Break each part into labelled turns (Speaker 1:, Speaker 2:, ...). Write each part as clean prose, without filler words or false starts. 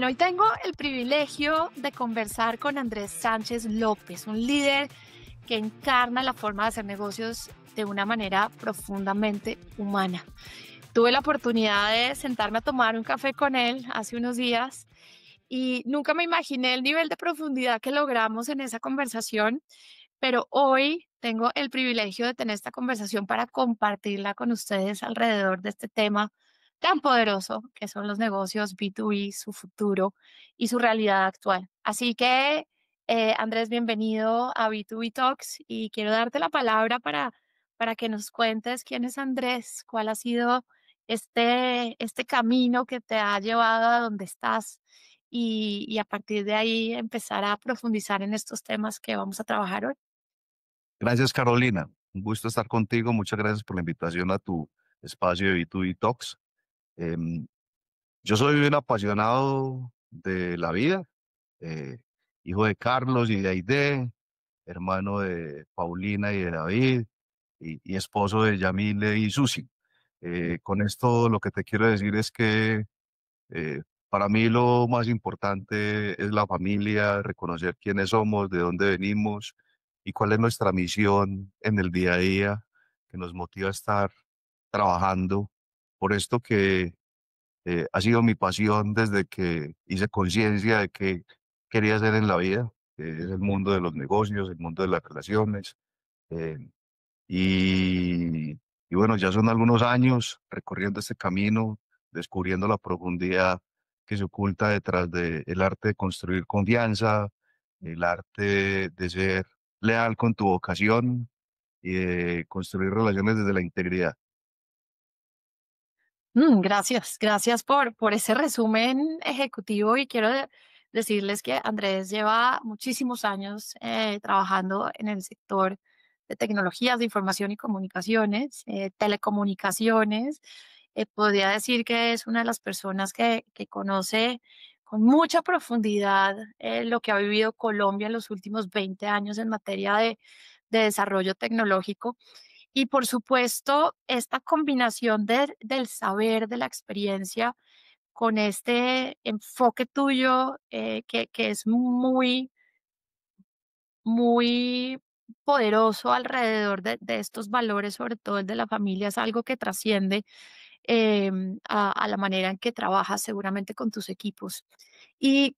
Speaker 1: Hoy tengo el privilegio de conversar con Andrés Sánchez López, un líder que encarna la forma de hacer negocios de una manera profundamente humana. Tuve la oportunidad de sentarme a tomar un café con él hace unos días y nunca me imaginé el nivel de profundidad que logramos en esa conversación, pero hoy tengo el privilegio de tener esta conversación para compartirla con ustedes alrededor de este tema tan poderoso que son los negocios B2B, su futuro y su realidad actual. Así que, Andrés, bienvenido a B2B Talks y quiero darte la palabra para que nos cuentes quién es Andrés, cuál ha sido este camino que te ha llevado a donde estás y a partir de ahí empezar a profundizar en estos temas que vamos a trabajar hoy.
Speaker 2: Gracias, Carolina. Un gusto estar contigo. Muchas gracias por la invitación a tu espacio de B2B Talks. Em, yo soy un apasionado de la vida, eh, hijo de Carlos y de Aide, hermano de Paulina y de David, y esposo de Yamile y Susi. Con esto lo que te quiero decir es que para mí lo más importante es la familia, reconocer quiénes somos, de dónde venimos y cuál es nuestra misión en el día a día que nos motiva a estar trabajando por esto que ha sido mi pasión desde que hice conciencia de que quería hacer en la vida, que es el mundo de los negocios, el mundo de las relaciones. eh, y, y bueno, ya son algunos años recorriendo este camino, descubriendo la profundidad que se oculta detrás del arte de construir confianza, el arte de ser leal con tu vocación y de construir relaciones desde la integridad.
Speaker 1: Gracias por ese resumen ejecutivo y quiero decirles que Andrés lleva muchísimos años trabajando en el sector de tecnologías de información y comunicaciones, telecomunicaciones. Podría decir que es una de las personas que conoce con mucha profundidad lo que ha vivido Colombia en los últimos 20 años en materia de desarrollo tecnológico. Y por supuesto, esta combinación del saber, de la experiencia, con este enfoque tuyo que es muy poderoso alrededor de estos valores, sobre todo el de la familia, es algo que trasciende a la manera en que trabajas seguramente con tus equipos. Y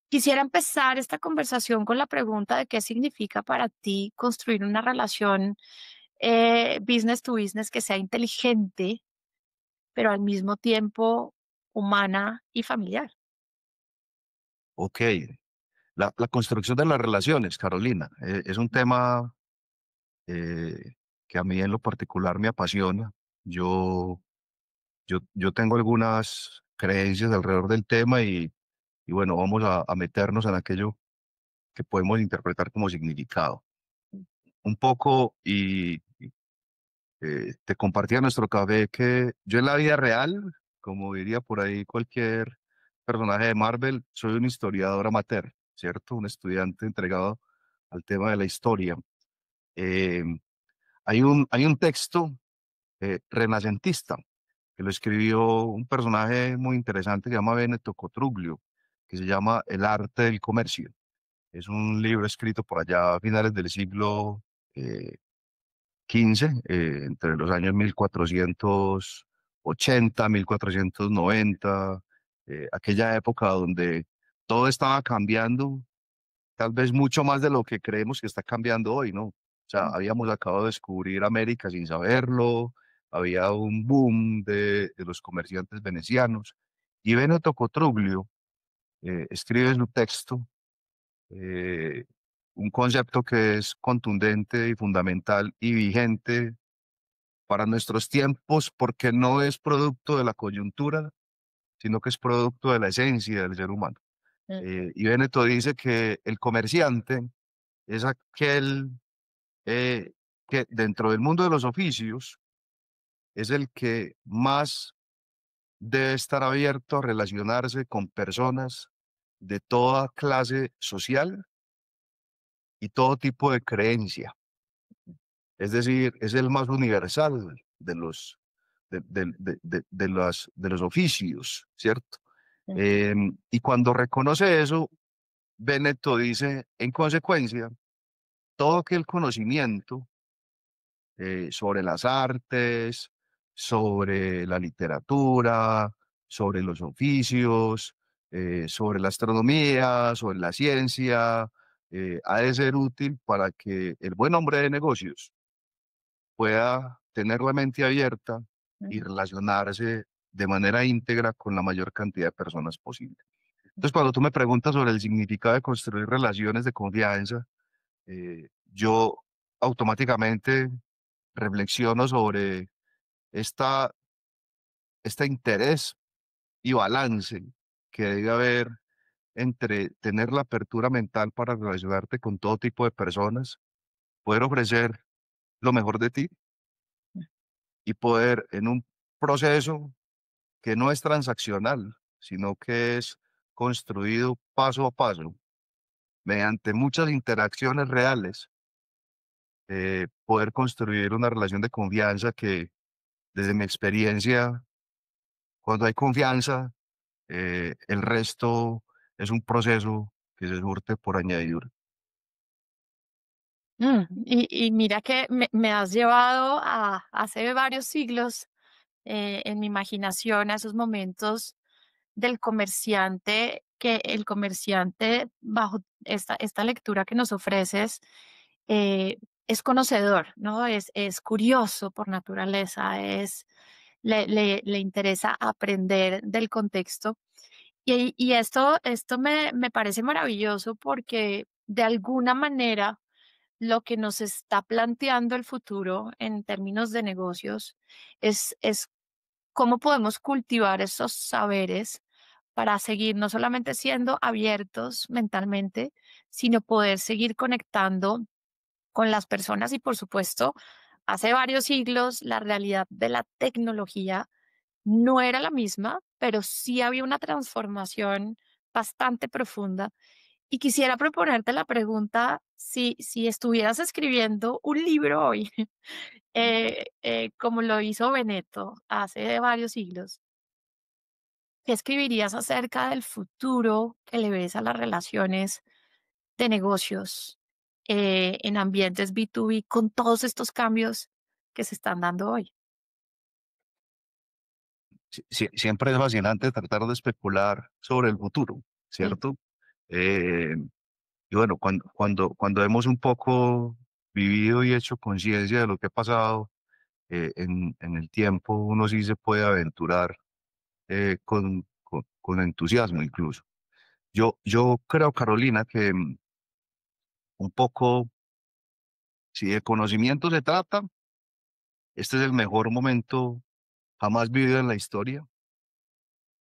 Speaker 1: quisiera empezar esta conversación con la pregunta de qué significa para ti construir una relación business to business que sea inteligente, pero al mismo tiempo humana y familiar.
Speaker 2: Ok, la construcción de las relaciones, Carolina, es un tema que a mí en lo particular me apasiona. Yo, yo tengo algunas creencias alrededor del tema y bueno, vamos a meternos en aquello que podemos interpretar como significado. Un poco, te compartía en nuestro café que yo en la vida real, como diría por ahí cualquier personaje de Marvel, soy un historiador amateur, ¿cierto? Un estudiante entregado al tema de la historia. Eh, hay un texto renacentista que lo escribió un personaje muy interesante que se llama Benedetto Cotruglio, que se llama El arte del comercio. Es un libro escrito por allá a finales del siglo eh, XV, entre los años 1480, 1490, aquella época donde todo estaba cambiando, tal vez mucho más de lo que creemos que está cambiando hoy, ¿no? O sea, habíamos acabado de descubrir América sin saberlo, había un boom de los comerciantes venecianos, y Benedetto Cotruglio escribe en su texto eh, un concepto que es contundente y fundamental y vigente para nuestros tiempos porque no es producto de la coyuntura, sino que es producto de la esencia del ser humano.
Speaker 1: Mm.
Speaker 2: Y Benetton dice que el comerciante es aquel eh, que dentro del mundo de los oficios es el que más debe estar abierto a relacionarse con personas de toda clase social y todo tipo de creencia. Es decir, es el más universal de los, de los oficios, ¿cierto? Y cuando reconoce eso, Benetton dice, en consecuencia, todo aquel conocimiento sobre las artes, sobre la literatura, sobre los oficios, sobre la astronomía, sobre la ciencia, ha de ser útil para que el buen hombre de negocios pueda tener la mente abierta y
Speaker 1: Mm,
Speaker 2: relacionarse de manera íntegra con la mayor cantidad de personas posible. Entonces, cuando tú me preguntas sobre el significado de construir relaciones de confianza, yo automáticamente reflexiono sobre esta, este interés y balance que debe haber entre tener la apertura mental para relacionarte con todo tipo de personas, poder ofrecer lo mejor de ti y poder en un proceso que no es transaccional, sino que es construido paso a paso, mediante muchas interacciones reales, poder construir una relación de confianza que, desde mi experiencia, cuando hay confianza, el resto es un proceso que se surte por añadidura.
Speaker 1: y mira que me has llevado a hace varios siglos en mi imaginación a esos momentos del comerciante, que el comerciante bajo esta lectura que nos ofreces eh, es conocedor, ¿no? Es curioso por naturaleza, le interesa aprender del contexto. Y esto me parece maravilloso porque de alguna manera lo que nos está planteando el futuro en términos de negocios es cómo podemos cultivar esos saberes para seguir no solamente siendo abiertos mentalmente, sino poder seguir conectando con las personas y, por supuesto, hace varios siglos la realidad de la tecnología no era la misma, pero sí había una transformación bastante profunda. Y quisiera proponerte la pregunta, si estuvieras escribiendo un libro hoy, como lo hizo Veneto hace varios siglos, ¿qué escribirías acerca del futuro que le ves a las relaciones de negocios en ambientes B2B con todos estos cambios que se están dando hoy?
Speaker 2: Siempre es fascinante tratar de especular sobre el futuro,
Speaker 1: Sí.
Speaker 2: ¿cierto? Eh, y bueno, cuando hemos un poco vivido y hecho conciencia de lo que ha pasado en el tiempo, uno sí se puede aventurar con entusiasmo incluso. Yo creo, Carolina, que un poco, si de conocimiento se trata, este es el mejor momento jamás vivido en la historia,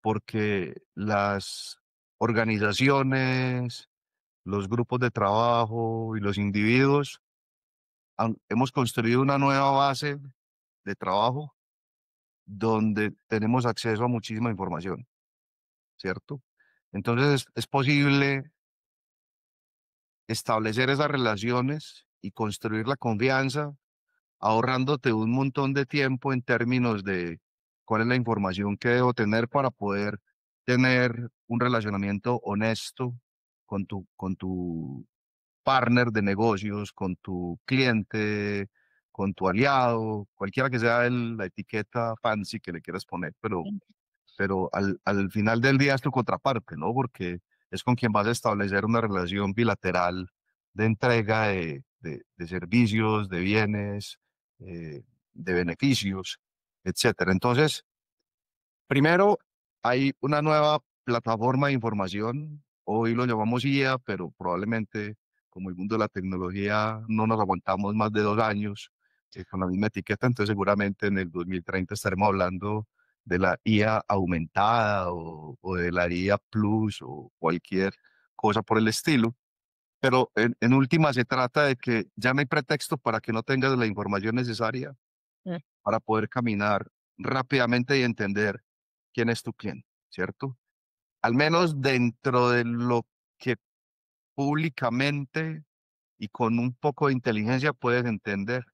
Speaker 2: porque las organizaciones, los grupos de trabajo y los individuos hemos construido una nueva base de trabajo donde tenemos acceso a muchísima información, ¿cierto? Entonces es posible establecer esas relaciones y construir la confianza, ahorrándote un montón de tiempo en términos de cuál es la información que debo tener para poder tener un relacionamiento honesto con tu partner de negocios, con tu cliente, con tu aliado, cualquiera que sea la etiqueta fancy que le quieras poner, pero al final del día es tu contraparte, ¿no? Porque es con quien vas a establecer una relación bilateral de entrega de servicios, de bienes, de beneficios, etcétera. Entonces, primero, hay una nueva plataforma de información. Hoy lo llamamos IA, pero probablemente, como el mundo de la tecnología, no nos aguantamos más de 2 años con la misma etiqueta. Entonces, seguramente en el 2030 estaremos hablando de la IA aumentada o de la IA Plus o cualquier cosa por el estilo. Pero en última, se trata de que ya no hay pretexto para que no tengas la información necesaria
Speaker 1: Mm,
Speaker 2: para poder caminar rápidamente y entender quién es tu cliente, ¿cierto? Al menos dentro de lo que públicamente y con un poco de inteligencia puedes entender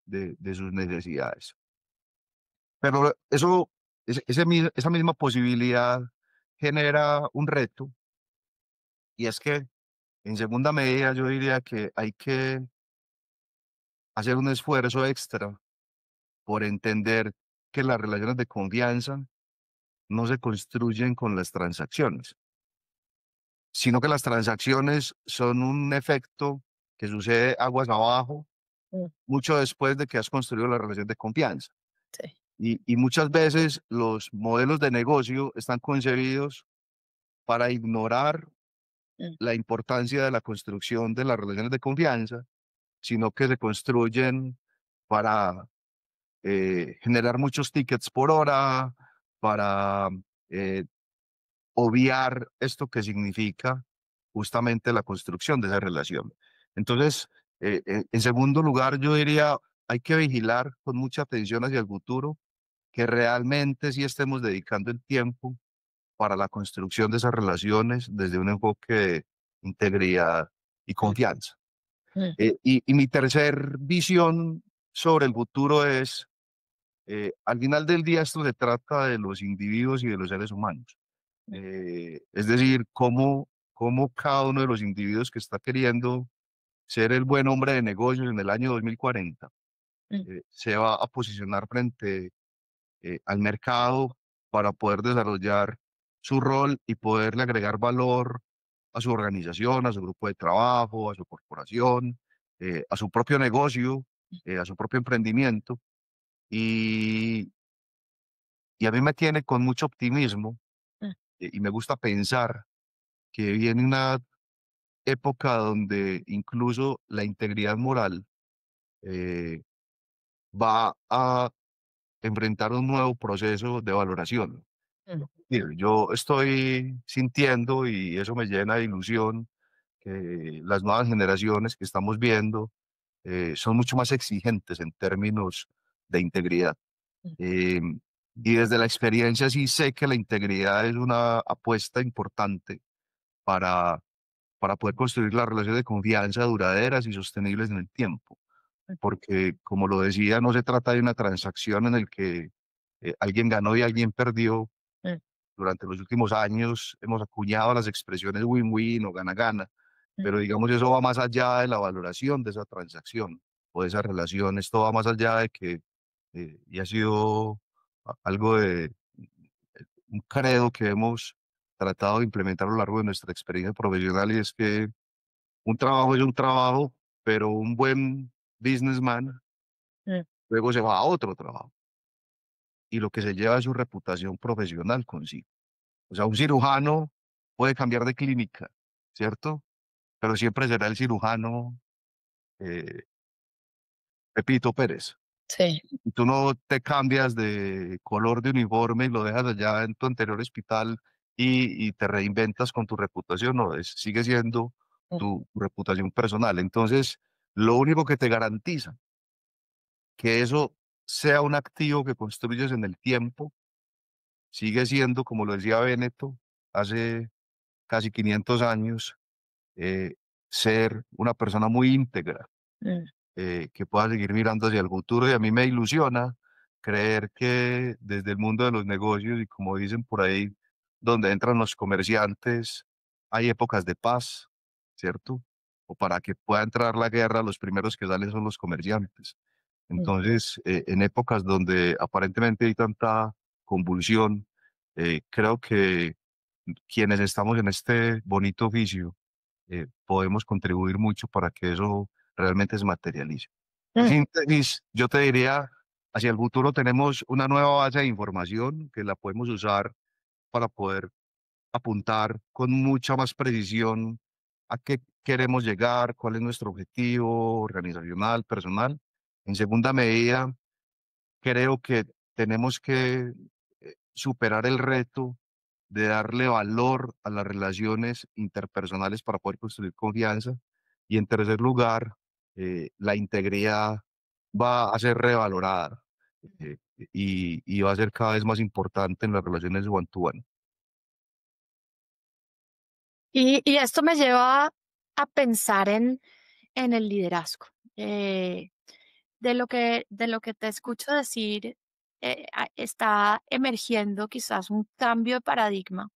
Speaker 2: de sus necesidades. Pero esa misma posibilidad genera un reto, y es que en segunda medida yo diría que hay que hacer un esfuerzo extra por entender que las relaciones de confianza no se construyen con las transacciones, sino que las transacciones son un efecto que sucede aguas abajo
Speaker 1: Mm,
Speaker 2: mucho después de que has construido la relación de confianza.
Speaker 1: sí.
Speaker 2: Y muchas veces los modelos de negocio están concebidos para ignorar
Speaker 1: Mm,
Speaker 2: la importancia de la construcción de las relaciones de confianza, sino que se construyen para generar muchos tickets por hora, para eh, obviar esto que significa justamente la construcción de esa relación. Entonces, en segundo lugar, yo diría, hay que vigilar con mucha atención hacia el futuro, que realmente sí estemos dedicando el tiempo para la construcción de esas relaciones desde un enfoque de integridad y confianza.
Speaker 1: mm,
Speaker 2: Y mi tercer visión sobre el futuro es, al final del día esto se trata de los individuos y de los seres humanos.
Speaker 1: mm,
Speaker 2: Es decir, cómo cada uno de los individuos que está queriendo ser el buen hombre de negocios en el año 2040
Speaker 1: mm,
Speaker 2: se va a posicionar frente al mercado para poder desarrollar su rol y poderle agregar valor a su organización, a su grupo de trabajo, a su corporación, a su propio negocio, a su propio emprendimiento. Y, y a mí me tiene con mucho optimismo,
Speaker 1: mm,
Speaker 2: y me gusta pensar que viene una época donde incluso la integridad moral eh, va a enfrentar un nuevo proceso de valoración.
Speaker 1: mm,
Speaker 2: Mire, yo estoy sintiendo, y eso me llena de ilusión, que las nuevas generaciones que estamos viendo son mucho más exigentes en términos de integridad.
Speaker 1: mm,
Speaker 2: Eh, y desde la experiencia sí sé que la integridad es una apuesta importante para, para poder construir las relaciones de confianza duraderas y sostenibles en el tiempo. Porque, como lo decía, no se trata de una transacción en el que alguien ganó y alguien perdió.
Speaker 1: mm,
Speaker 2: Durante los últimos años hemos acuñado las expresiones win-win o gana-gana,
Speaker 1: mm,
Speaker 2: pero digamos eso va más allá de la valoración de esa transacción o de esa relación. Esto va más allá de que, y ha sido algo de un credo que hemos tratado de implementar a lo largo de nuestra experiencia profesional, y es que un trabajo es un trabajo, pero un buen businessman
Speaker 1: mm,
Speaker 2: luego se va a otro trabajo y lo que se lleva es su reputación profesional consigo. O sea, un cirujano puede cambiar de clínica, ¿cierto? Pero siempre será el cirujano eh, Pepito Pérez.
Speaker 1: sí.
Speaker 2: Y tú no te cambias de color de uniforme y lo dejas allá en tu anterior hospital y te reinventas con tu reputación, no, sigue siendo
Speaker 1: Mm,
Speaker 2: tu reputación personal. Entonces, lo único que te garantiza que eso sea un activo que construyes en el tiempo, sigue siendo, como lo decía Benetton hace casi 500 años, eh, ser una persona muy íntegra,
Speaker 1: mm,
Speaker 2: que pueda seguir mirando hacia el futuro. Y a mí me ilusiona creer que desde el mundo de los negocios, y como dicen por ahí, donde entran los comerciantes, hay épocas de paz, ¿cierto? O para que pueda entrar la guerra, los primeros que salen son los comerciantes.
Speaker 1: mm.
Speaker 2: Entonces, en épocas donde aparentemente hay tanta convulsión, creo que quienes estamos en este bonito oficio, podemos contribuir mucho para que eso realmente se materialice. En
Speaker 1: Mm.
Speaker 2: síntesis, yo te diría, hacia el futuro tenemos una nueva base de información que la podemos usar para poder apuntar con mucha más precisión a qué queremos llegar, cuál es nuestro objetivo organizacional, personal. En segunda medida, creo que tenemos que superar el reto de darle valor a las relaciones interpersonales para poder construir confianza. Y en tercer lugar, la integridad va a ser revalorada, y va a ser cada vez más importante en las relaciones one-to-one.
Speaker 1: Y esto me lleva a pensar en el liderazgo. De lo que te escucho decir, está emergiendo quizás un cambio de paradigma,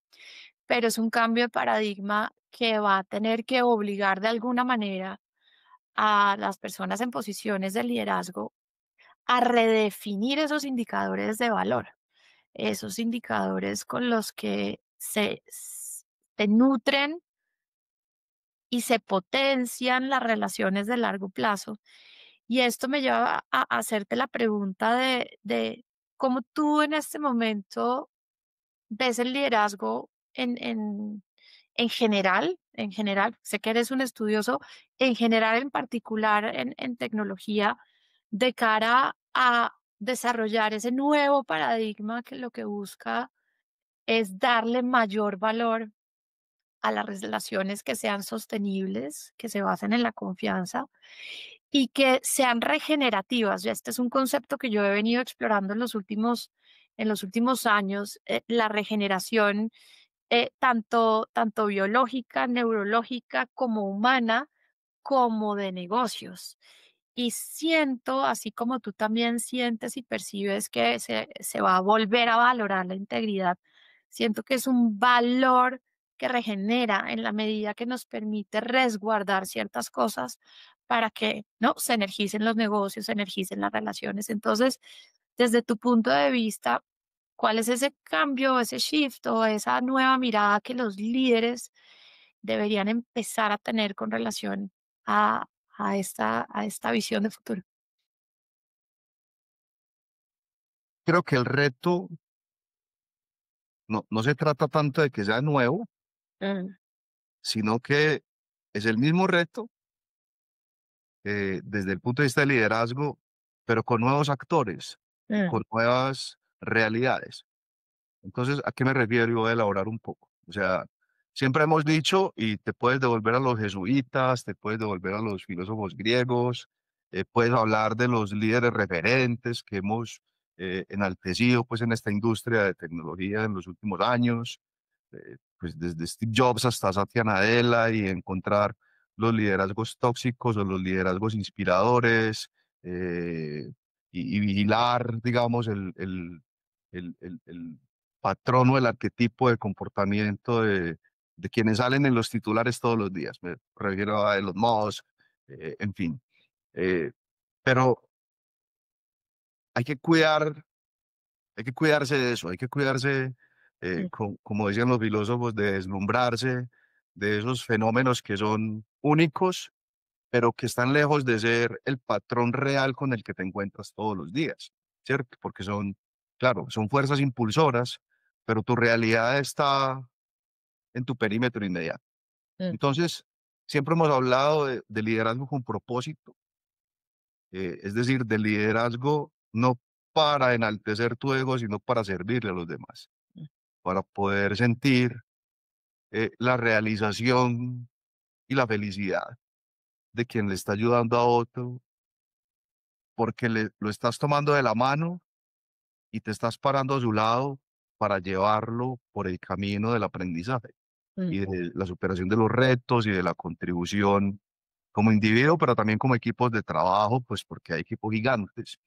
Speaker 1: pero es un cambio de paradigma que va a tener que obligar de alguna manera a las personas en posiciones de liderazgo a redefinir esos indicadores de valor, esos indicadores con los que se nutren y se potencian las relaciones de largo plazo. Y esto me lleva a hacerte la pregunta de cómo tú en este momento ves el liderazgo en general, sé que eres un estudioso, en general, en particular en tecnología, de cara a desarrollar ese nuevo paradigma que lo que busca es darle mayor valor a las relaciones que sean sostenibles, que se basen en la confianza y que sean regenerativas. Ya este es un concepto que yo he venido explorando en los últimos años, la regeneración tanto biológica, neurológica, como humana, como de negocios. Y siento, así como tú también sientes y percibes que se va a volver a valorar la integridad, siento que es un valor que regenera en la medida que nos permite resguardar ciertas cosas para que no se energicen los negocios, se energicen las relaciones. Entonces, desde tu punto de vista, ¿cuál es ese cambio, ese shift o esa nueva mirada que los líderes deberían empezar a tener con relación a, a esta visión de futuro?
Speaker 2: Creo que el reto no se trata tanto de que sea nuevo,
Speaker 1: Mm,
Speaker 2: sino que es el mismo reto desde el punto de vista de liderazgo, pero con nuevos actores y
Speaker 1: mm,
Speaker 2: con nuevas realidades. Entonces, ¿a qué me refiero? Y voy a elaborar un poco. O sea, siempre hemos dicho, y te puedes devolver a los jesuitas, te puedes devolver a los filósofos griegos, puedes hablar de los líderes referentes que hemos enaltecido pues en esta industria de tecnología en los últimos años, pues desde Steve Jobs hasta Satya Nadella, y encontrar los liderazgos tóxicos o los liderazgos inspiradores, eh, y vigilar, digamos, el patrón o el arquetipo de comportamiento de quienes salen en los titulares todos los días. Me refiero a Elon Musk, en fin. Eh, pero hay que cuidar, hay que cuidarse de eso, hay que cuidarse,
Speaker 1: mm,
Speaker 2: como decían los filósofos, de deslumbrarse de esos fenómenos que son únicos, pero que están lejos de ser el patrón real con el que te encuentras todos los días, ¿cierto? Porque son, claro, son fuerzas impulsoras, pero tu realidad está en tu perímetro inmediato.
Speaker 1: mm,
Speaker 2: Entonces, siempre hemos hablado de liderazgo con propósito, es decir, de liderazgo no para enaltecer tu ego, sino para servirle a los demás,
Speaker 1: mm,
Speaker 2: para poder sentir la realización y la felicidad de quien le está ayudando a otro, porque lo estás tomando de la mano y te estás parando a su lado para llevarlo por el camino del aprendizaje
Speaker 1: mm,
Speaker 2: y de la superación de los retos y de la contribución como individuo, pero también como equipos de trabajo, pues porque hay equipos gigantes.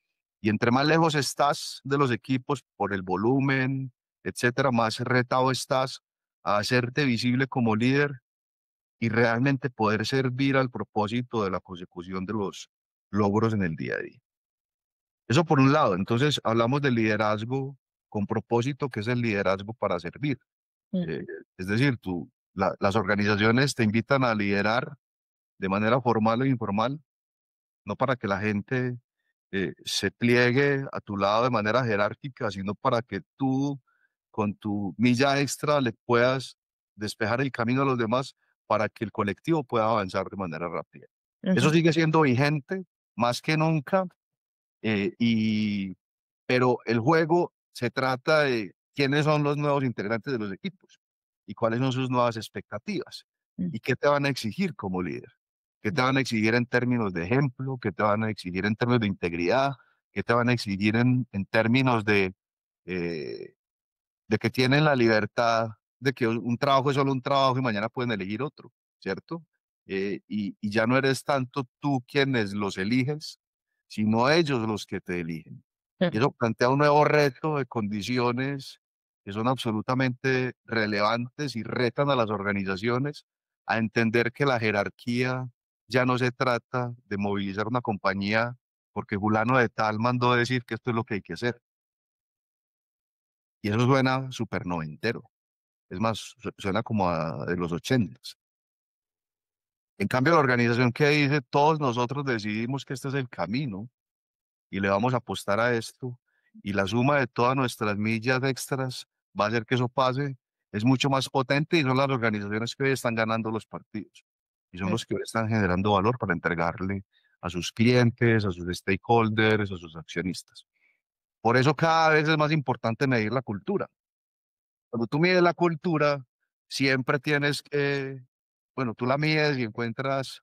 Speaker 2: Y entre más lejos estás de los equipos por el volumen, etcétera, más retado estás a hacerte visible como líder y realmente poder servir al propósito de la consecución de los logros en el día a día. Eso por un lado. Entonces hablamos de liderazgo con propósito, que es el liderazgo para servir.
Speaker 1: mm,
Speaker 2: Eh, es decir, las organizaciones te invitan a liderar de manera formal o informal, no para que la gente se pliegue a tu lado de manera jerárquica, sino para que tú, con tu milla extra, le puedas despejar el camino a los demás para que el colectivo pueda avanzar de manera rápida. Eso
Speaker 1: ujú,
Speaker 2: sigue siendo vigente más que nunca, pero el juego se trata de quiénes son los nuevos integrantes de los equipos y cuáles son sus nuevas expectativas
Speaker 1: mm,
Speaker 2: y qué te van a exigir como líder, qué te van a exigir en términos de ejemplo, qué te van a exigir en términos de integridad, qué te van a exigir en términos eh, de que tienen la libertad de que un trabajo es solo un trabajo y mañana pueden elegir otro, ¿cierto? Y ya no eres tanto tú quienes los eliges, sino ellos los que te eligen. Y eso plantea un nuevo reto de condiciones que son absolutamente relevantes y retan a las organizaciones a entender que la jerarquía ya no se trata de movilizar una compañía porque fulano de tal mandó decir que esto es lo que hay que hacer. Y eso suena súper noventero. Es más, suena como de los ochentas. En cambio, la organización que dice, todos nosotros decidimos que este es el camino y le vamos a apostar a esto, y la suma de todas nuestras millas extras va a hacer que eso pase, es mucho más potente y son las organizaciones que hoy están ganando los partidos y son los que hoy están generando valor para entregarle a sus clientes, a sus stakeholders, a sus accionistas. Por eso cada vez es más importante medir la cultura. Cuando tú mides la cultura, siempre tienes que, bueno, tú la mides y encuentras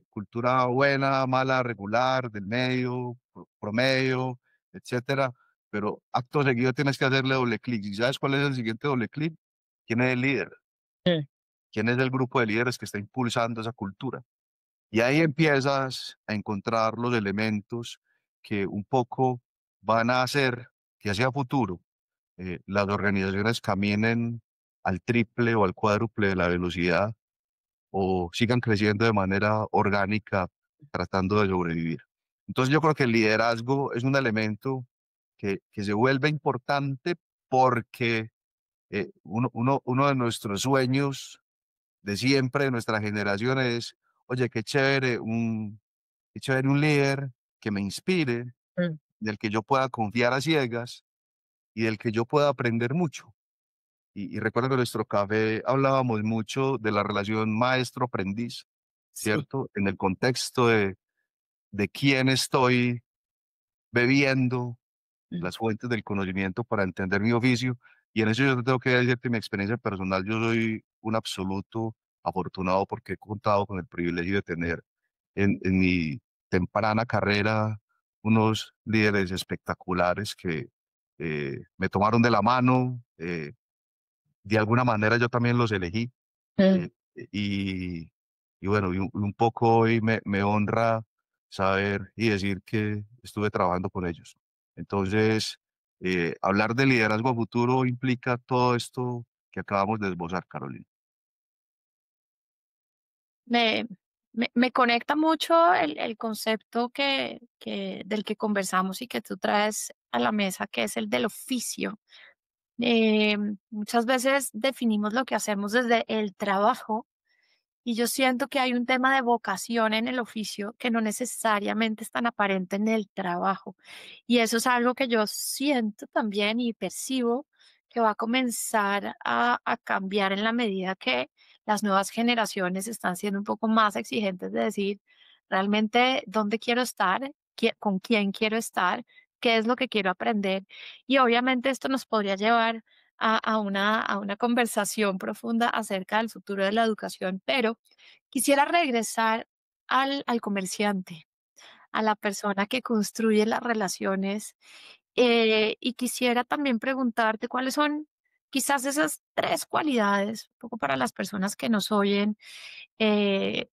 Speaker 2: cultura buena, mala, regular, del medio, promedio, etcétera, pero acto seguido tienes que hacerle doble clic. ¿Y sabes cuál es el siguiente doble clic? ¿Quién es el líder?
Speaker 3: Mm,
Speaker 2: ¿Quién es el grupo de líderes que está impulsando esa cultura? Y ahí empiezas a encontrar los elementos que un poco van a hacer que hacia futuro las organizaciones caminen al triple o al cuádruple de la velocidad o sigan creciendo de manera orgánica tratando de sobrevivir. Entonces yo creo que el liderazgo es un elemento que se vuelve importante porque uno de nuestros sueños de siempre, de nuestra generación es, oye, qué chévere un líder que me inspire,
Speaker 3: mm,
Speaker 2: del que yo pueda confiar a ciegas y del que yo pueda aprender mucho. Y recuerdo que en nuestro café hablábamos mucho de la relación maestro-aprendiz,
Speaker 3: sí.
Speaker 2: ¿cierto? En el contexto de quién estoy bebiendo
Speaker 3: Mm,
Speaker 2: las fuentes del conocimiento para entender mi oficio. Y en eso yo te tengo que decir que mi experiencia personal, yo soy un absoluto afortunado porque he contado con el privilegio de tener en mi temprana carrera unos líderes espectaculares que me tomaron de la mano. De alguna manera yo también los elegí
Speaker 3: mm.
Speaker 2: eh, y, y bueno, y un poco hoy me honra saber y decir que estuve trabajando con ellos. Entonces, hablar de liderazgo a futuro implica todo esto que acabamos de esbozar, Carolina.
Speaker 1: Me, me conecta mucho el concepto del que conversamos y que tú traes a la mesa, que es el del oficio. Muchas veces definimos lo que hacemos desde el trabajo y yo siento que hay un tema de vocación en el oficio que no necesariamente es tan aparente en el trabajo. Y eso es algo que yo siento también y percibo que va a comenzar a cambiar en la medida que las nuevas generaciones están siendo un poco más exigentes de decir realmente dónde quiero estar, con quién quiero estar, qué es lo que quiero aprender. Y obviamente esto nos podría llevar a una conversación profunda acerca del futuro de la educación, pero quisiera regresar al comerciante, a la persona que construye las relaciones, y quisiera también preguntarte cuáles son quizás esas tres cualidades, un poco para las personas que nos oyen, que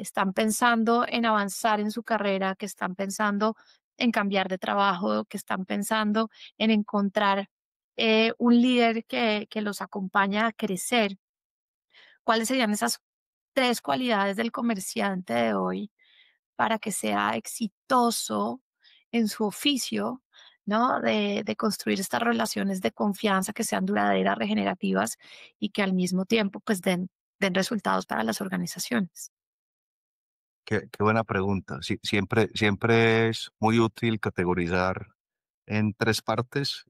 Speaker 1: están pensando en avanzar en su carrera, que están pensando en cambiar de trabajo, que están pensando en encontrar un líder que los acompaña a crecer. ¿Cuáles serían esas tres cualidades del comerciante de hoy para que sea exitoso en su oficio, ¿no? De construir estas relaciones de confianza que sean duraderas, regenerativas y que al mismo tiempo pues den resultados para las organizaciones.
Speaker 2: Qué buena pregunta. Sí, siempre es muy útil categorizar en tres partes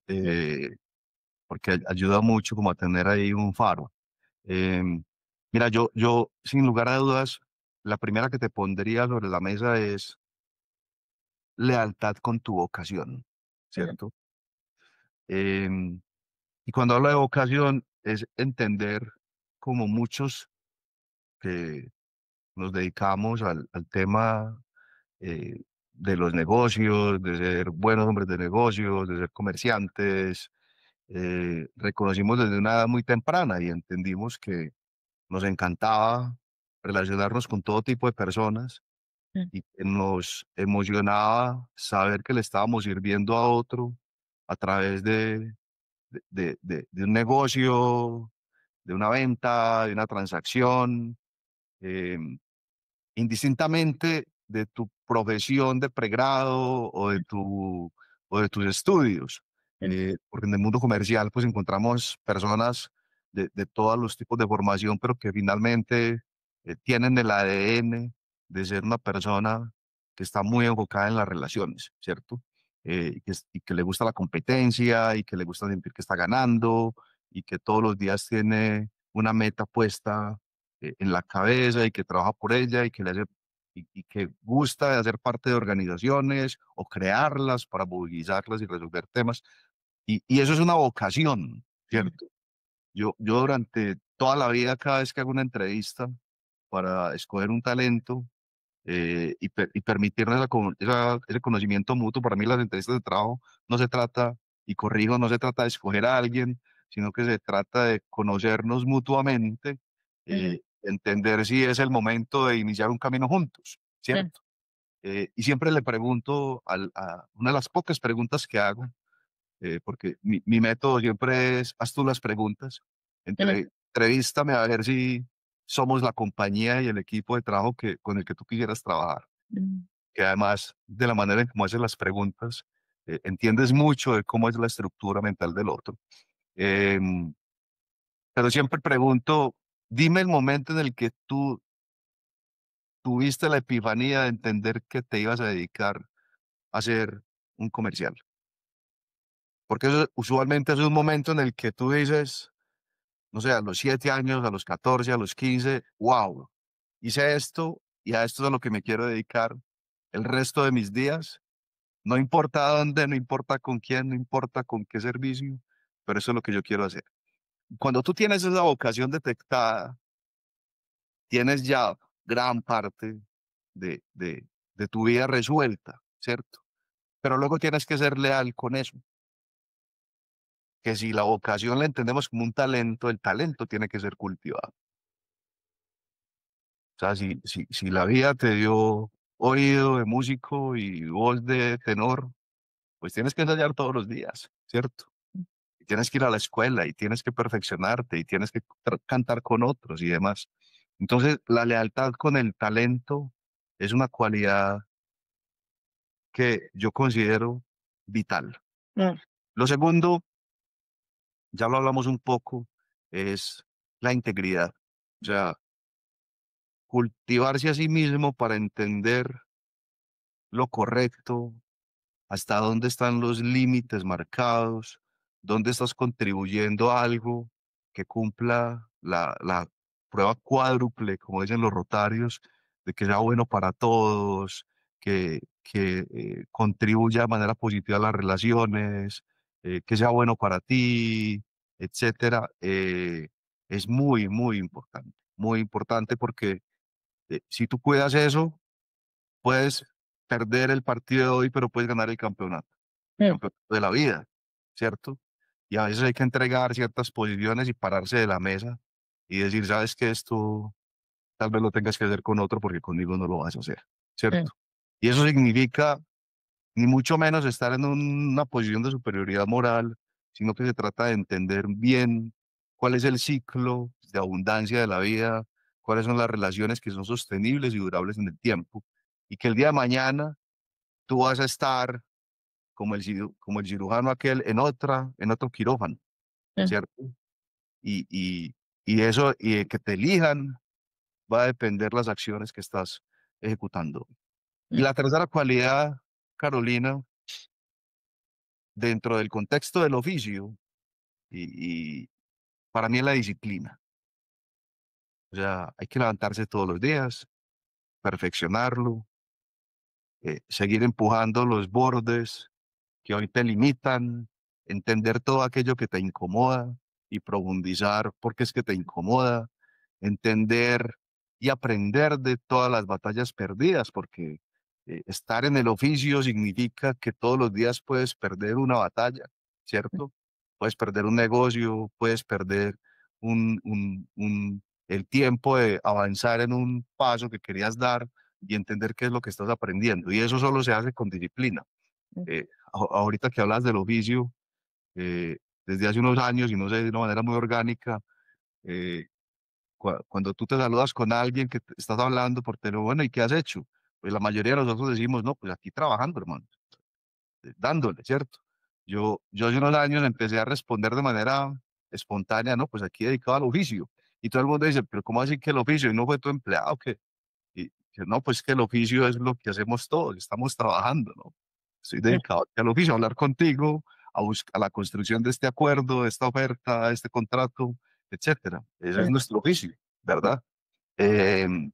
Speaker 2: porque ayuda mucho como a tener ahí un faro. Em, Mira, yo sin lugar a dudas, la primera que te pondría sobre la mesa es lealtad con tu vocación,
Speaker 3: Mm,
Speaker 2: ¿cierto? Em, y cuando hablo de vocación es entender como muchos que nos dedicamos al tema de los negocios, de ser buenos hombres de negocios, de ser comerciantes, reconocimos desde una edad muy temprana y entendimos que nos encantaba relacionarnos con todo tipo de personas
Speaker 1: mm,
Speaker 2: y que nos emocionaba saber que le estábamos sirviendo a otro a través de un negocio, de una venta, de una transacción. em, Indistintamente de tu profesión de pregrado o de tus estudios.
Speaker 1: mm,
Speaker 2: Porque en el mundo comercial pues encontramos personas de todos los tipos de formación, pero que finalmente tienen el ADN de ser una persona que está muy enfocada en las relaciones, ¿cierto? Y que le gusta la competencia y que le gusta sentir que está ganando y que todos los días tiene una meta puesta en la cabeza y que trabaja por ella y que le hace y que gusta de hacer parte de organizaciones o crearlas para movilizarlas y resolver temas. Y eso es una vocación,
Speaker 1: mm,
Speaker 2: ¿cierto? Yo durante toda la vida, cada vez que hago una entrevista para escoger un talento y permitirnos ese conocimiento mutuo, para mí las entrevistas de trabajo no se trata, y corrijo, no se trata de escoger a alguien, sino que se trata de conocernos mutuamente,
Speaker 1: mm,
Speaker 2: entender si es el momento de iniciar un camino juntos,
Speaker 1: mm,
Speaker 2: ¿cierto? Y siempre le pregunto, una de las pocas preguntas que hago, porque mi método siempre es, haz tú las preguntas,
Speaker 1: mm,
Speaker 2: entrevístame a ver si somos la compañía y el equipo de trabajo con el que tú quisieras trabajar.
Speaker 1: mm,
Speaker 2: Que además de la manera en cómo haces las preguntas, entiendes mucho de cómo es la estructura mental del otro. Em, pero siempre pregunto, dime el momento en el que tú tuviste la epifanía de entender que te ibas a dedicar a hacer un comercial. Porque usualmente es un momento en el que tú dices, no sé, a los 7 años, a los 14, a los 15, wow, hice esto y a esto es a lo que me quiero dedicar el resto de mis días. No importa dónde, no importa con quién, no importa con qué servicio, pero eso es lo que yo quiero hacer. Cuando tú tienes esa vocación detectada, tienes ya gran parte de tu vida resuelta, ¿cierto? Pero luego tienes que ser leal con eso, que si la vocación la entendemos como un talento, el talento tiene que ser cultivado. O sea, si la vida te dio oído de músico y voz de tenor, pues tienes que ensayar todos los días, ¿cierto? Y tienes que ir a la escuela y tienes que perfeccionarte y tienes que cantar con otros y demás. Entonces, la lealtad con el talento es una cualidad que yo considero vital.
Speaker 1: mm,
Speaker 2: Lo segundo, ya lo hablamos un poco, es la integridad. O sea, cultivarse a sí mismo para entender lo correcto, hasta dónde están los límites marcados, dónde estás contribuyendo a algo que cumpla la prueba cuádruple, como dicen los rotarios, de que sea bueno para todos, que contribuya de manera positiva a las relaciones, que sea bueno para ti, etcétera. Es muy importante porque si tú cuidas eso, puedes perder el partido de hoy, pero puedes ganar el
Speaker 1: mm,
Speaker 2: campeonato de la vida, ¿cierto? Y a veces hay que entregar ciertas posiciones y pararse de la mesa y decir, sabes que esto tal vez lo tengas que hacer con otro porque conmigo no lo vas a hacer,
Speaker 1: mm,
Speaker 2: ¿cierto? Y eso significa ni mucho menos estar en una posición de superioridad moral, sino que se trata de entender bien cuál es el ciclo de abundancia de la vida, cuáles son las relaciones que son sostenibles y durables en el tiempo, y que el día de mañana tú vas a estar como como el cirujano aquel en otro quirófano,
Speaker 1: mm,
Speaker 2: ¿cierto? Y, y eso, y de que te elijan, va a depender las acciones que estás ejecutando. Y
Speaker 1: mm,
Speaker 2: la tercera cualidad, Carolina, dentro del contexto del oficio, y para mí es la disciplina. O sea, hay que levantarse todos los días, perfeccionarlo, seguir empujando los bordes que hoy te limitan, entender todo aquello que te incomoda y profundizar por qué es que te incomoda, entender y aprender de todas las batallas perdidas, porque estar en el oficio significa que todos los días puedes perder una batalla, ¿cierto? Puedes perder un negocio, puedes perder el tiempo de avanzar en un paso que querías dar, y entender qué es lo que estás aprendiendo. Y eso solo se hace con disciplina.
Speaker 1: Mm.
Speaker 2: Ahorita que hablas del oficio, desde hace unos años, y no sé, de una manera muy orgánica, eh, cuando tú te saludas con alguien que estás hablando por teléfono, bueno, ¿y qué has hecho? Pues la mayoría de nosotros decimos, no, pues aquí trabajando, hermano, dándole, ¿cierto? Yo hace unos años empecé a responder de manera espontánea, no, pues aquí dedicado al oficio. Y todo el mundo dice, pero ¿cómo así que el oficio? ¿Y no fue tu empleado? ¿Qué? Y yo, no, pues que el oficio es lo que hacemos todos, estamos trabajando, ¿no? Estoy dedicado aquí al oficio, a hablar contigo, a la construcción de este acuerdo, de esta oferta, de este contrato, etcétera. Ese es nuestro oficio, ¿verdad? Em,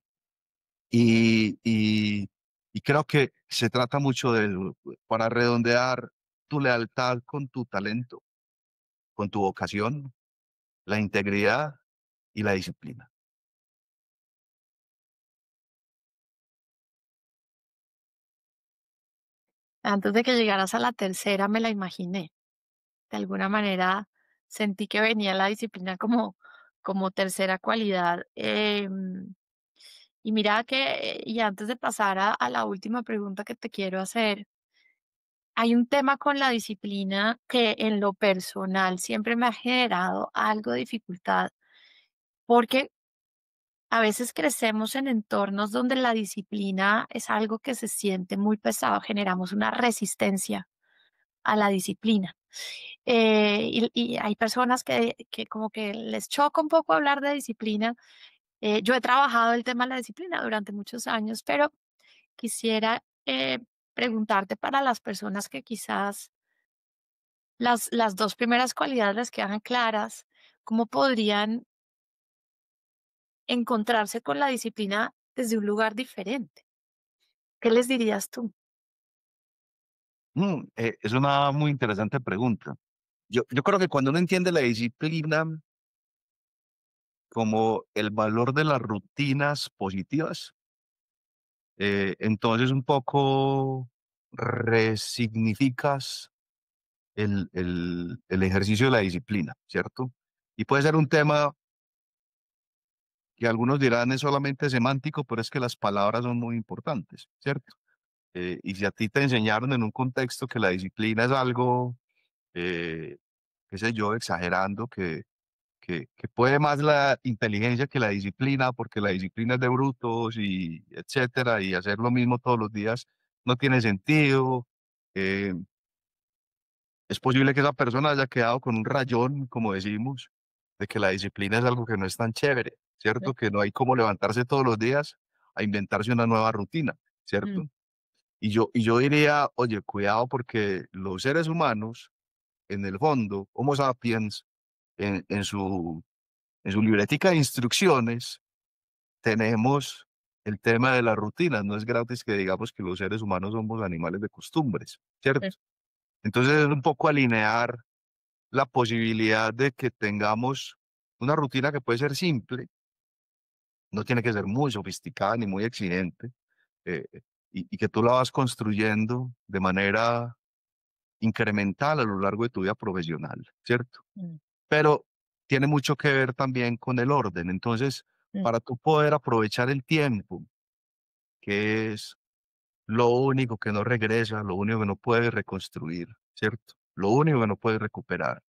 Speaker 2: y creo que se trata mucho de, para redondear, tu lealtad con tu talento, con tu vocación, la integridad y la disciplina.
Speaker 1: Antes de que llegaras a la tercera me la imaginé. De alguna manera sentí que venía la disciplina como tercera cualidad. Y mira que, y antes de pasar a la última pregunta que te quiero hacer, hay un tema con la disciplina que en lo personal siempre me ha generado algo de dificultad, porque a veces crecemos en entornos donde la disciplina es algo que se siente muy pesado, generamos una resistencia a la disciplina. Y hay personas que como que les choca un poco hablar de disciplina. Yo he trabajado el tema de la disciplina durante muchos años, pero quisiera preguntarte para las personas que quizás las dos primeras cualidades les quedan claras, ¿cómo podrían encontrarse con la disciplina desde un lugar diferente? ¿Qué les dirías tú?
Speaker 2: Es una muy interesante pregunta. Yo creo que cuando uno entiende la disciplina como el valor de las rutinas positivas, entonces un poco resignificas el ejercicio de la disciplina, ¿cierto? Y puede ser un tema que algunos dirán es solamente semántico, pero es que las palabras son muy importantes, ¿cierto? Y si a ti te enseñaron en un contexto que la disciplina es algo, eh, qué sé yo, exagerando, que puede más la inteligencia que la disciplina, porque la disciplina es de brutos y etcétera, y hacer lo mismo todos los días no tiene sentido. eh, es posible que esa persona haya quedado con un rayón, como decimos, de que la disciplina es algo que no es tan chévere, ¿cierto? Que no hay como levantarse todos los días a inventarse una nueva rutina,
Speaker 1: Mm,
Speaker 2: ¿cierto? Y yo diría, oye, cuidado porque los seres humanos, en el fondo, Homo sapiens, en su libretica de instrucciones, tenemos el tema de las rutinas. No es gratis que digamos que los seres humanos somos animales de costumbres,
Speaker 1: mm,
Speaker 2: ¿cierto? Entonces es un poco alinear la posibilidad de que tengamos una rutina que puede ser simple, no tiene que ser muy sofisticada ni muy exigente, eh, y que tú la vas construyendo de manera incremental a lo largo de tu vida profesional, ¿cierto?
Speaker 1: mm,
Speaker 2: Pero tiene mucho que ver también con el orden. Entonces,
Speaker 1: mm,
Speaker 2: para tú poder aprovechar el tiempo, que es lo único que no regresa, lo único que no puedes reconstruir, ¿cierto? Lo único que no puedes recuperar.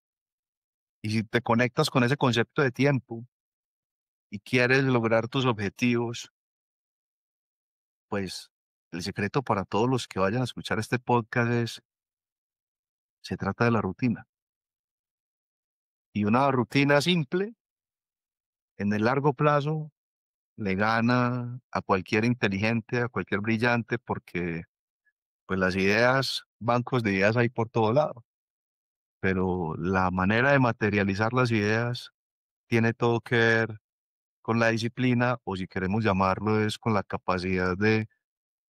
Speaker 2: Y si te conectas con ese concepto de tiempo y quieres lograr tus objetivos, pues el secreto para todos los que vayan a escuchar este podcast es, se trata de la rutina. Y una rutina simple, en el largo plazo, le gana a cualquier inteligente, a cualquier brillante, porque pues las ideas, bancos de ideas hay por todo lado, pero la manera de materializar las ideas tiene todo que ver con la disciplina, o si queremos llamarlo, es con la capacidad de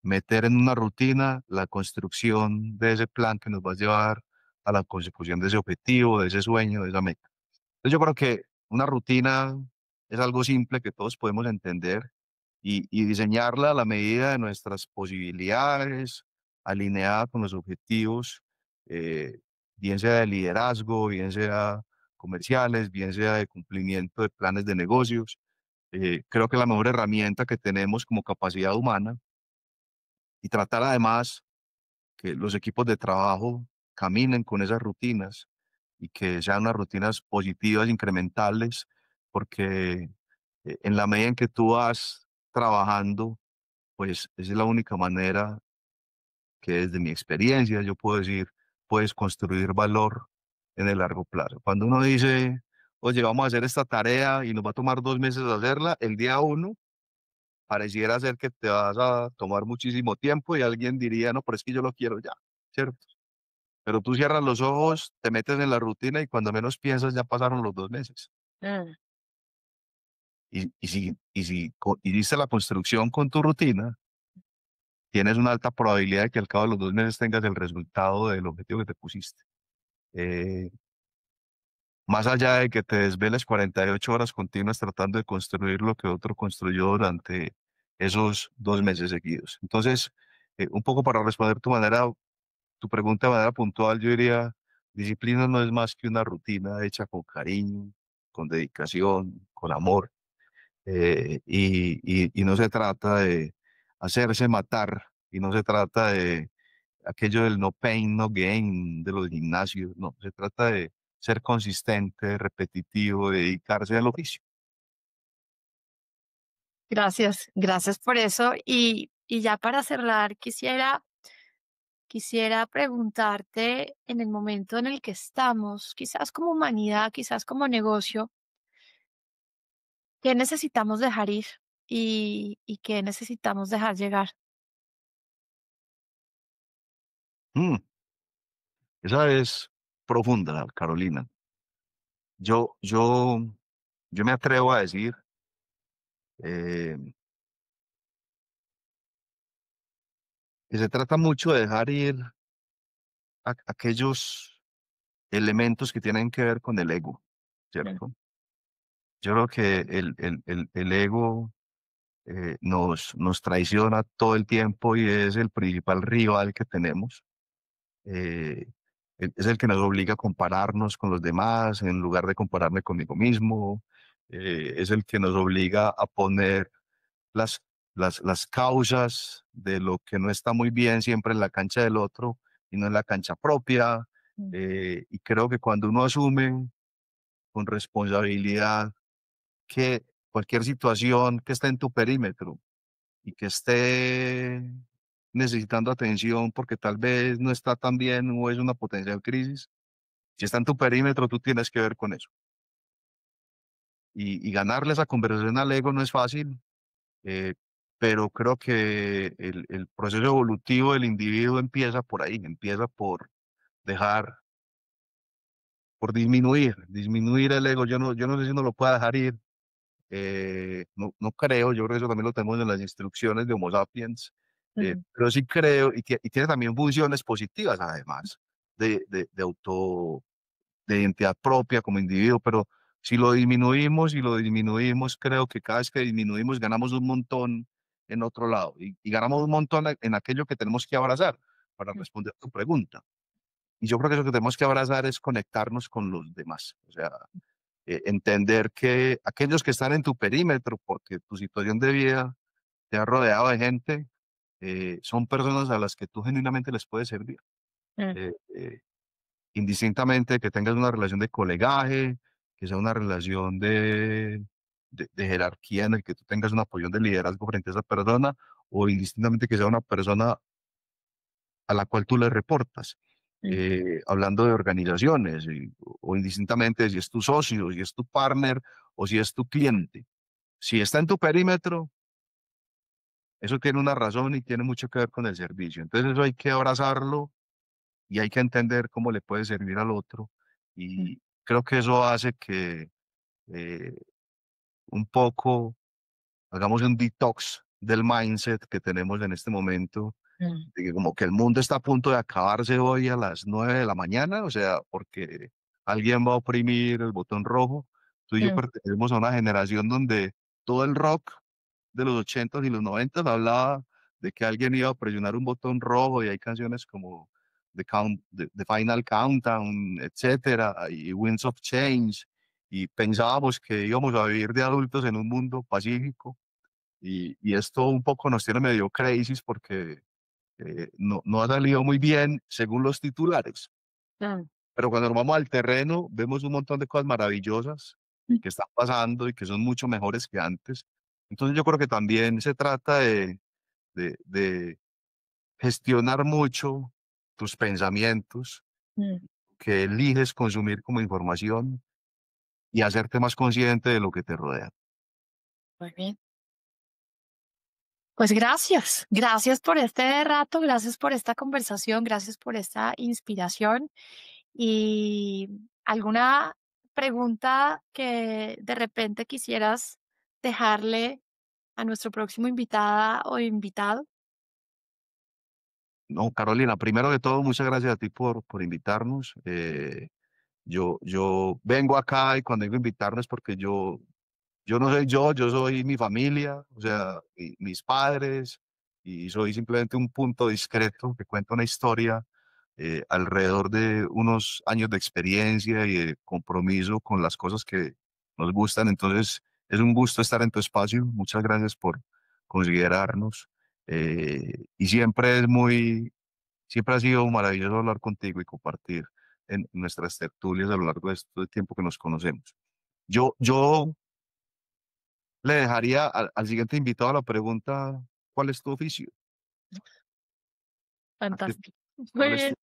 Speaker 2: meter en una rutina la construcción de ese plan que nos va a llevar a la consecución de ese objetivo, de ese sueño, de esa meta. Entonces yo creo que una rutina es algo simple que todos podemos entender y diseñarla a la medida de nuestras posibilidades, alineada con los objetivos, eh, bien sea de liderazgo, bien sea comerciales, bien sea de cumplimiento de planes de negocios. Creo que la mejor herramienta que tenemos como capacidad humana y tratar además que los equipos de trabajo caminen con esas rutinas y que sean unas rutinas positivas, incrementales, porque en la medida en que tú vas trabajando, pues esa es la única manera que desde mi experiencia yo puedo decir, puedes construir valor en el largo plazo. Cuando uno dice, oye, vamos a hacer esta tarea y nos va a tomar 2 meses hacerla, el día uno pareciera ser que te vas a tomar muchísimo tiempo y alguien diría, no, pero es que yo lo quiero ya, ¿cierto? Pero tú cierras los ojos, te metes en la rutina y cuando menos piensas ya pasaron los 2 meses.
Speaker 1: Mm.
Speaker 2: Y si hiciste la construcción con tu rutina, tienes una alta probabilidad de que al cabo de los 2 meses tengas el resultado del objetivo que te pusiste. Eh, Más allá de que te desveles 48 horas continuas tratando de construir lo que otro construyó durante esos 2 meses seguidos. Entonces, un poco para responder tu pregunta de manera puntual, yo diría, disciplina no es más que una rutina hecha con cariño, con dedicación, con amor, y no se trata de hacerse matar, y no se trata de aquello del no pain, no gain de los gimnasios, no, se trata de ser consistente, repetitivo, dedicarse al oficio.
Speaker 1: Gracias, gracias por eso. Y ya para cerrar, quisiera preguntarte en el momento en el que estamos, quizás como humanidad, quizás como negocio, ¿qué necesitamos dejar ir y qué necesitamos dejar llegar?
Speaker 2: Mm, esa es profunda, Carolina. Yo, yo, yo me atrevo a decir eh, que se trata mucho de dejar ir aquellos elementos que tienen que ver con el ego,
Speaker 1: Mm,
Speaker 2: ¿cierto? Yo creo que el ego nos traiciona todo el tiempo y es el principal rival que tenemos. Eh, es el que nos obliga a compararnos con los demás en lugar de compararme conmigo mismo. Es el que nos obliga a poner las, las causas de lo que no está muy bien siempre en la cancha del otro y no en la cancha propia.
Speaker 1: mm,
Speaker 2: Y creo que cuando uno asume con responsabilidad que cualquier situación que esté en tu perímetro y que esté necesitando atención porque tal vez no está tan bien o es una potencial crisis, si está en tu perímetro, tú tienes que ver con eso. Y ganarle esa conversación al ego no es fácil, eh, pero creo que el proceso evolutivo del individuo empieza por ahí, empieza por dejar, por disminuir el ego. Yo no sé si uno lo puede dejar ir. No, no creo, yo creo que eso también lo tenemos en las instrucciones de Homo sapiens,
Speaker 1: mm,
Speaker 2: pero sí creo, y tiene también funciones positivas además de de identidad propia como individuo, pero si lo disminuimos y lo disminuimos, creo que cada vez que disminuimos ganamos un montón en otro lado y ganamos un montón en aquello que tenemos que abrazar para
Speaker 1: mm,
Speaker 2: responder a tu pregunta. Y yo creo que eso que tenemos que abrazar es conectarnos con los demás, o sea, entender que aquellos que están en tu perímetro, porque tu situación de vida te ha rodeado de gente, son personas a las que tú genuinamente les puedes servir.
Speaker 1: mm,
Speaker 2: Eh, eh, Indistintamente que tengas una relación de colegaje, que sea una relación de jerarquía en el que tú tengas una posición de liderazgo frente a esa persona, o indistintamente que sea una persona a la cual tú le reportas.
Speaker 1: mm,
Speaker 2: Hablando de organizaciones, o indistintamente si es tu socio, si es tu partner o si es tu cliente. Si está en tu perímetro, eso tiene una razón y tiene mucho que ver con el servicio. Entonces eso hay que abrazarlo y hay que entender cómo le puede servir al otro.
Speaker 1: mm,
Speaker 2: Y creo que eso hace que eh, un poco hagamos un detox del mindset que tenemos en este momento,
Speaker 1: mm,
Speaker 2: de que como que el mundo está a punto de acabarse hoy a las 9 de la mañana, o sea, porque alguien va a oprimir el botón rojo. Tú y yo
Speaker 1: mm,
Speaker 2: pertenecemos a una generación donde todo el rock de los 80s y los 90s hablaba de que alguien iba a presionar un botón rojo y hay canciones como The Final Countdown, etcétera, y Winds of Change, y pensábamos que íbamos a vivir de adultos en un mundo pacífico y esto un poco nos tiene medio crisis porque no ha salido muy bien según los titulares,
Speaker 1: Mm,
Speaker 2: pero cuando nos vamos al terreno vemos un montón de cosas maravillosas
Speaker 1: mm,
Speaker 2: que están pasando y que son mucho mejores que antes. Entonces yo creo que también se trata de gestionar mucho tus pensamientos
Speaker 1: mm.
Speaker 2: que eliges consumir como información y hacerte más consciente de lo que te rodea.
Speaker 1: Muy bien. Pues gracias, gracias por este rato, gracias por esta conversación, gracias por esta inspiración. ¿Y alguna pregunta que de repente quisieras dejarle a nuestro próximo invitada o invitado?
Speaker 2: No, Carolina, primero de todo, muchas gracias a ti por invitarnos. Yo vengo acá y cuando digo invitarnos porque yo no soy yo soy mi familia, o sea, mis padres, y soy simplemente un punto discreto que cuenta una historia alrededor de unos años de experiencia y de compromiso con las cosas que nos gustan. Entonces, es un gusto estar en tu espacio. Muchas gracias por considerarnos. Y siempre ha sido maravilloso hablar contigo y compartir en nuestras tertulias a lo largo de este tiempo que nos conocemos. Yo le dejaría al siguiente invitado la pregunta, ¿cuál es tu oficio? ¿A qué-
Speaker 1: Fantástico. Muy
Speaker 2: ¿Cuál es
Speaker 1: bien,
Speaker 2: tu,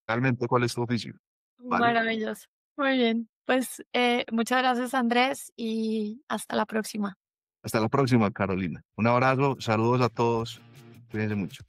Speaker 2: realmente cuál es tu oficio? ¿Vale?
Speaker 1: maravilloso. Muy bien. Pues muchas gracias, Andrés, y hasta la próxima.
Speaker 2: Hasta la próxima, Carolina. Un abrazo, saludos a todos. Cuídense mucho.